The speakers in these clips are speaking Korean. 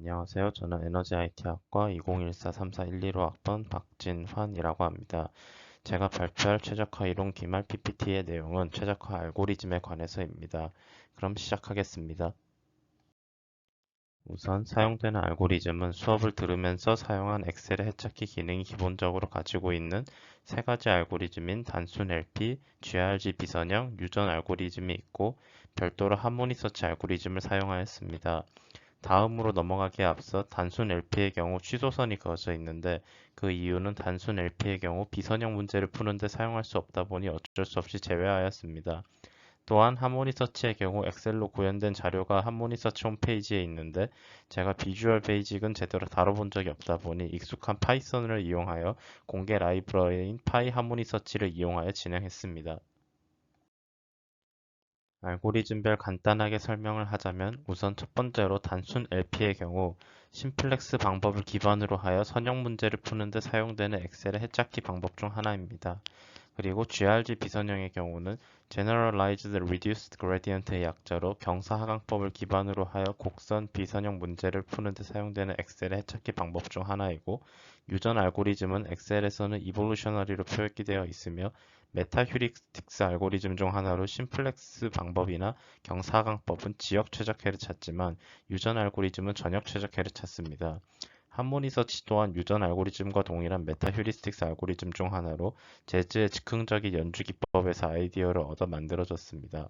안녕하세요. 저는 에너지 IT학과 2014-3412학번 박진환이라고 합니다. 제가 발표할 최적화 이론 기말 PPT의 내용은 최적화 알고리즘에 관해서입니다. 그럼 시작하겠습니다. 우선 사용되는 알고리즘은 수업을 들으면서 사용한 엑셀의 해찾기 기능이 기본적으로 가지고 있는 세 가지 알고리즘인 단순 LP, GRG 비선형, 유전 알고리즘이 있고 별도로 하모니 서치 알고리즘을 사용하였습니다. 다음으로 넘어가기에 앞서 단순 LP의 경우 취소선이 그어져 있는데 그 이유는 단순 LP의 경우 비선형 문제를 푸는데 사용할 수 없다 보니 어쩔 수 없이 제외하였습니다. 또한 하모니 서치의 경우 엑셀로 구현된 자료가 하모니 서치 홈페이지에 있는데 제가 비주얼 베이직은 제대로 다뤄본 적이 없다 보니 익숙한 파이썬을 이용하여 공개 라이브러리인 파이 하모니 서치를 이용하여 진행했습니다. 알고리즘별 간단하게 설명을 하자면 우선 첫 번째로 단순 LP의 경우 심플렉스 방법을 기반으로 하여 선형 문제를 푸는 데 사용되는 엑셀의 해찾기 방법 중 하나입니다. 그리고 GRG 비선형의 경우는 Generalized Reduced Gradient의 약자로 경사하강법을 기반으로 하여 곡선 비선형 문제를 푸는 데 사용되는 엑셀의 해찾기 방법 중 하나이고 유전 알고리즘은 엑셀에서는 이볼루셔너리로 표기되어 있으며 메타 휴리스틱스 알고리즘 중 하나로 심플렉스 방법이나 경사하강법은 지역 최적해를 찾지만 유전 알고리즘은 전역 최적해를 찾습니다. 하모니 서치 또한 유전 알고리즘과 동일한 메타 휴리스틱스 알고리즘 중 하나로 재즈의 즉흥적인 연주 기법에서 아이디어를 얻어 만들어졌습니다.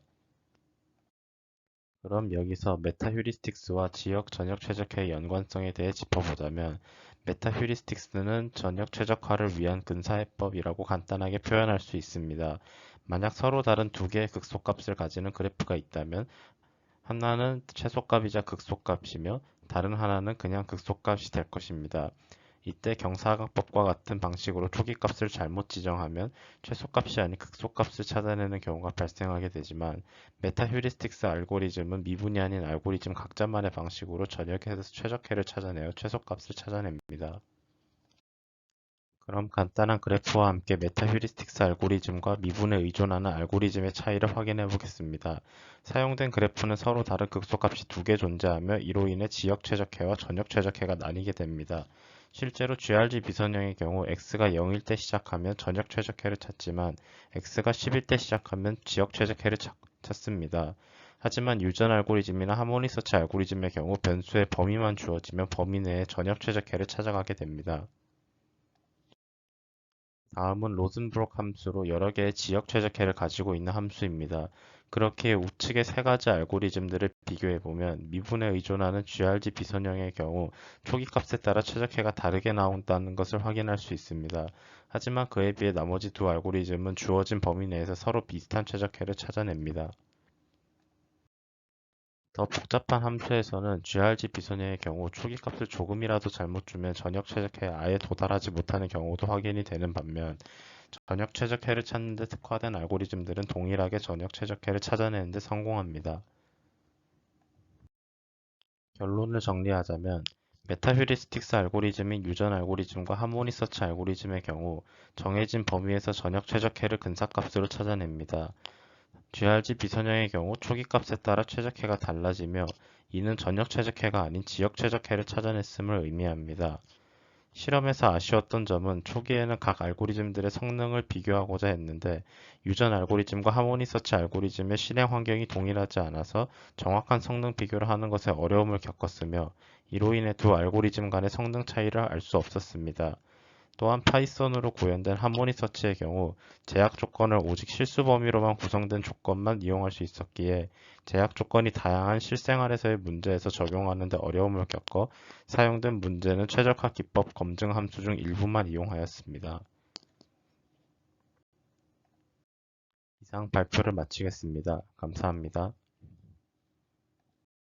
그럼 여기서 메타 휴리스틱스와 지역 전역 최적화의 연관성에 대해 짚어보자면 메타 휴리스틱스는 전역 최적화를 위한 근사해법이라고 간단하게 표현할 수 있습니다. 만약 서로 다른 두 개의 극소값을 가지는 그래프가 있다면 하나는 최소값이자 극소값이며 다른 하나는 그냥 극소값이 될 것입니다. 이때 경사각법과 같은 방식으로 초기값을 잘못 지정하면 최소값이 아닌 극소값을 찾아내는 경우가 발생하게 되지만 메타 휴리스틱스 알고리즘은 미분이 아닌 알고리즘 각자만의 방식으로 전역에서 최적해를 찾아내어 최소값을 찾아냅니다. 그럼 간단한 그래프와 함께 메타 휴리스틱스 알고리즘과 미분에 의존하는 알고리즘의 차이를 확인해 보겠습니다. 사용된 그래프는 서로 다른 극소값이 두 개 존재하며 이로 인해 지역 최적해와 전역 최적해가 나뉘게 됩니다. 실제로 GRG 비선형의 경우 x가 0일 때 시작하면 전역 최적해를 찾지만 x가 10일 때 시작하면 지역 최적해를 찾습니다. 하지만 유전 알고리즘이나 하모니 서치 알고리즘의 경우 변수의 범위만 주어지면 범위 내에 전역 최적해를 찾아가게 됩니다. 다음은 로즌브록 함수로 여러 개의 지역 최적해를 가지고 있는 함수입니다. 그렇게 우측의 세 가지 알고리즘들을 비교해보면 미분에 의존하는 GRG 비선형의 경우 초기값에 따라 최적해가 다르게 나온다는 것을 확인할 수 있습니다. 하지만 그에 비해 나머지 두 알고리즘은 주어진 범위 내에서 서로 비슷한 최적해를 찾아냅니다. 더 복잡한 함수에서는 GRG 비선형의 경우 초기값을 조금이라도 잘못 주면 전역 최적해에 아예 도달하지 못하는 경우도 확인이 되는 반면 전역 최적해를 찾는 데 특화된 알고리즘들은 동일하게 전역 최적해를 찾아내는 데 성공합니다. 결론을 정리하자면 메타 휴리스틱스 알고리즘인 유전 알고리즘과 하모니 서치 알고리즘의 경우 정해진 범위에서 전역 최적해를 근사값으로 찾아냅니다. GRG 비선형의 경우 초기값에 따라 최적해가 달라지며 이는 전역 최적해가 아닌 지역 최적해를 찾아냈음을 의미합니다. 실험에서 아쉬웠던 점은 초기에는 각 알고리즘들의 성능을 비교하고자 했는데 유전 알고리즘과 하모니 서치 알고리즘의 실행 환경이 동일하지 않아서 정확한 성능 비교를 하는 것에 어려움을 겪었으며 이로 인해 두 알고리즘 간의 성능 차이를 알 수 없었습니다. 또한 파이썬으로 구현된 하모니 서치의 경우 제약 조건을 오직 실수 범위로만 구성된 조건만 이용할 수 있었기에 제약 조건이 다양한 실생활에서의 문제에서 적용하는 데 어려움을 겪어 사용된 문제는 최적화 기법 검증 함수 중 일부만 이용하였습니다. 이상 발표를 마치겠습니다. 감사합니다.